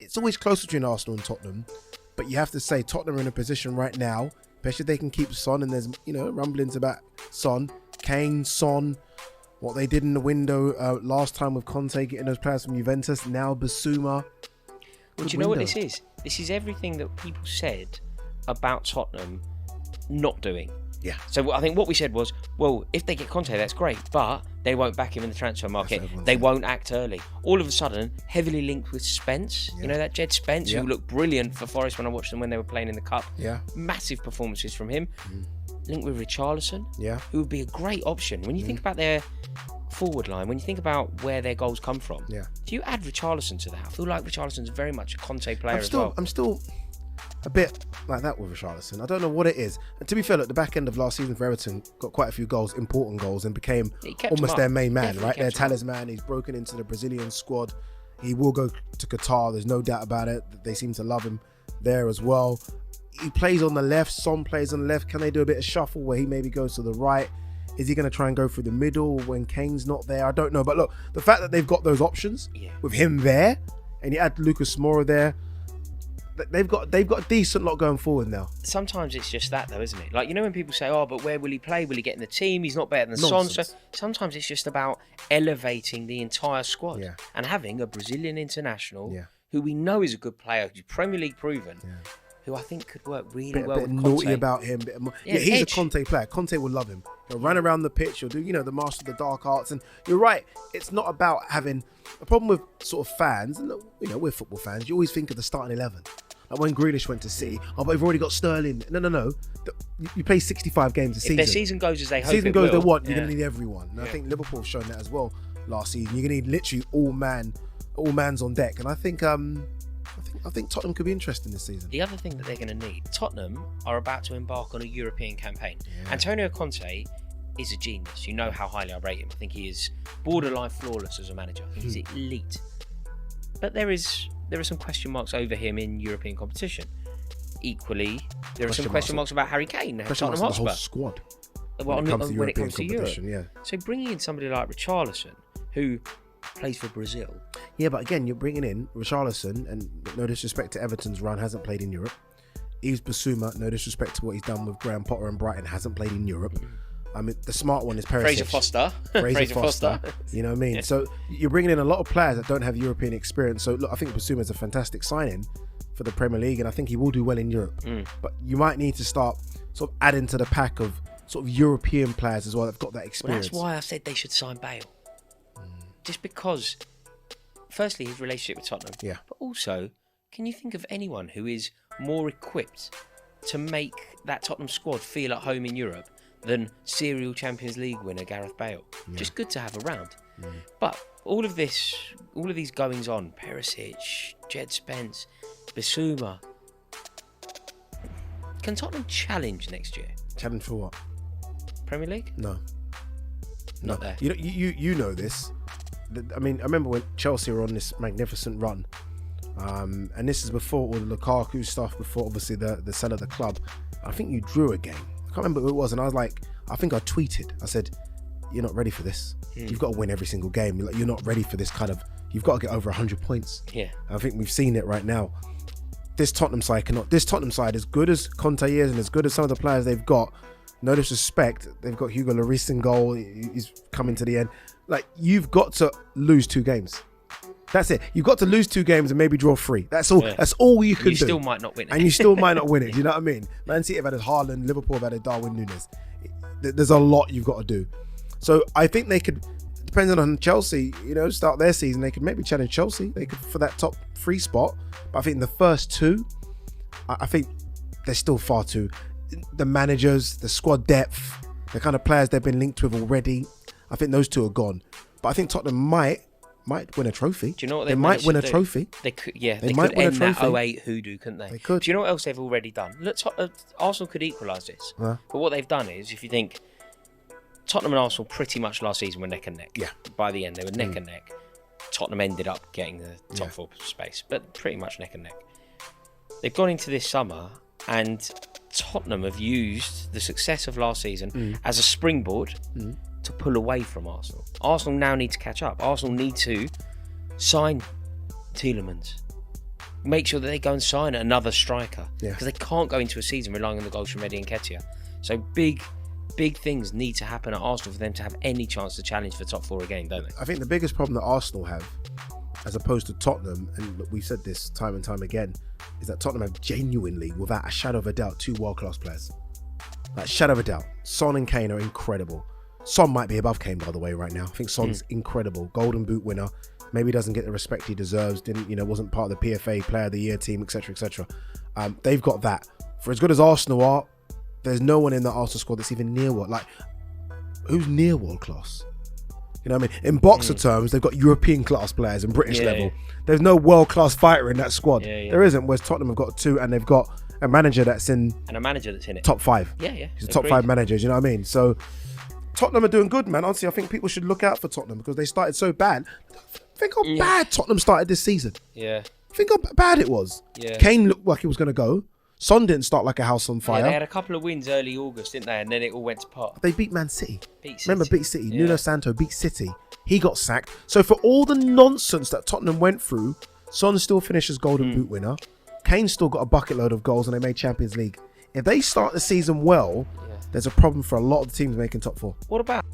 it's always close between Arsenal and Tottenham, but you have to say Tottenham are in a position right now, especially if they can keep Son, and there's rumblings about Son, Kane, Son, what they did in the window last time with Conte getting those players from Juventus, now Basuma. Well, do you know what this is? This is everything that people said about Tottenham not doing. Yeah. So I think what we said was, well, if they get Conte, that's great, but they won't back him in the transfer market. They won't act early. All of a sudden, heavily linked with Spence. Yeah. You know that Jed Spence, who looked brilliant for Forest when I watched them when they were playing in the Cup. Yeah. Massive performances from him. Linked with Richarlison. Yeah. Who would be a great option. When you think about their forward line, when you think about where their goals come from, do you add Richarlison to that? I feel like Richarlison's very much a Conte player as well. I'm still a bit like that with Richarlison. I don't know what it is. And to be fair, look, the back end of last season for Everton got quite a few goals, important goals, and became almost their main man, right? Their talisman. He's broken into the Brazilian squad. He will go to Qatar. There's no doubt about it. They seem to love him there as well. He plays on the left. Son plays on the left. Can they do a bit of shuffle where he maybe goes to the right? Is he going to try and go through the middle when Kane's not there? I don't know. But look, the fact that they've got those options with him there, and you add Lucas Moura there, they've got a decent lot going forward now. Sometimes it's just that though, isn't it? Like, when people say, oh, but where will he play? Will he get in the team? He's not better than Son. So sometimes it's just about elevating the entire squad and having a Brazilian international who we know is a good player, who's Premier League proven, who I think could work really well with Conte. Naughty about him. He's a Conte player. Conte will love him. He'll run around the pitch. He'll do, the master of the dark arts. And you're right. It's not about having a problem with sort of fans. And we're football fans. You always think of the starting 11. Like when Grealish went to City, but we've already got Sterling. No. You play 65 games a season. If their season goes as they hope season goes, they want. You're going to need everyone. And I think Liverpool have shown that as well last season. You're going to need literally all man's on deck. And I think Tottenham could be interesting this season. The other thing that they're going to need, Tottenham are about to embark on a European campaign. Antonio Conte is a genius. You know how highly I rate him. I think he is borderline flawless as a manager. I think he's elite. But there are some question marks over him in European competition. Equally, there are some question marks about Harry Kane at Tottenham Hotspur. The whole squad. When it comes to Europe. So bringing in somebody like Richarlison, who plays for Brazil. Yeah, but again, you're bringing in Richarlison, and no disrespect to Everton's run, hasn't played in Europe. Yves Bissouma, no disrespect to what he's done with Graham Potter and Brighton, hasn't played in Europe. I mean, the smart one is Perisic. Fraser Foster. You know what I mean? So you're bringing in a lot of players that don't have European experience. So look, I think Bissouma is a fantastic signing for the Premier League, and I think he will do well in Europe. But you might need to start sort of adding to the pack of sort of European players as well that've got that experience. Well, that's why I said they should sign Bale. Just because, firstly, his relationship with Tottenham. Yeah. But also, can you think of anyone who is more equipped to make that Tottenham squad feel at home in Europe than serial Champions League winner Gareth Bale? Just good to have around. But all of these goings on, Perisic, Jed Spence, Bissouma, can Tottenham challenge next year? Challenge for what? Premier League? No. Not there. You know this. I mean, I remember when Chelsea were on this magnificent run, and this is before all the Lukaku stuff, before obviously the sell of the club. I think you drew a game. I can't remember who it was, and I was like, I think I tweeted. I said, "You're not ready for this. You've got to win every single game. You're not ready for this kind of. You've got to get over 100 points." Yeah. I think we've seen it right now. This Tottenham side cannot. This Tottenham side, as good as Conte is, and as good as some of the players they've got. No disrespect, they've got Hugo Lloris in goal. He's coming to the end. Like, you've got to lose 2 games. That's it. You've got to lose 2 games and maybe draw 3. That's all. That's all you can do. You still might not win it. And you still might not win it. Do you know what I mean? Man City have had Haaland, Liverpool have had Darwin Núñez. There's a lot you've got to do. So I think they could, depending on Chelsea, start their season, they could maybe challenge Chelsea. They could for that top 3 spot. But I think the first 2, I think they're still far too. The managers, the squad depth, the kind of players they've been linked with already. I think those 2 are gone. But I think Tottenham might win a trophy. Do you know what they might win a trophy? They could, they might could win end that 08 hoodoo, couldn't they? They could. Do you know what else they've already done? Look, Arsenal could equalise this. But what they've done is, if you think Tottenham and Arsenal pretty much last season were neck and neck. Yeah. By the end, they were neck and neck. Tottenham ended up getting the top 4 space, but pretty much neck and neck. They've gone into this summer, and Tottenham have used the success of last season as a springboard to pull away from Arsenal. Arsenal now need to catch up. Arsenal need to sign Tielemans, make sure that they go and sign another striker. Yeah. Because they can't go into a season relying on the goals from Eddie and Nketiah. So big things need to happen at Arsenal for them to have any chance to challenge for top 4 again, don't they? I think the biggest problem that Arsenal have, as opposed to Tottenham, and look, we've said this time and time again, is that Tottenham have genuinely, without a shadow of a doubt, 2 world-class players. Like, shadow of a doubt. Son and Kane are incredible. Son might be above Kane, by the way, right now. I think Son's incredible. Golden Boot winner. Maybe doesn't get the respect he deserves. Wasn't part of the PFA Player of the Year team, etc., etc. They've got that. For as good as Arsenal are, there's no one in the Arsenal squad that's even near who's near world class? You know what I mean? In boxer terms, they've got European class players and British level. There's no world class fighter in that squad. There isn't. Whereas Tottenham have got 2, and they've got a manager that's in it. Top 5. Yeah. He's a top 5 manager. You know what I mean? So Tottenham are doing good, man. Honestly, I think people should look out for Tottenham because they started so bad. Think how bad Tottenham started this season. Yeah. Think how bad it was. Yeah. Kane looked like he was going to go. Son didn't start like a house on fire. Yeah, they had a couple of wins early August, didn't they? And then it all went to pot. They beat Man City. Beat City. Nuno Santo beat City. He got sacked. So for all the nonsense that Tottenham went through, Son still finished as Golden Boot winner. Kane still got a bucket load of goals and they made Champions League. If they start the season well, there's a problem for a lot of the teams making top 4. What about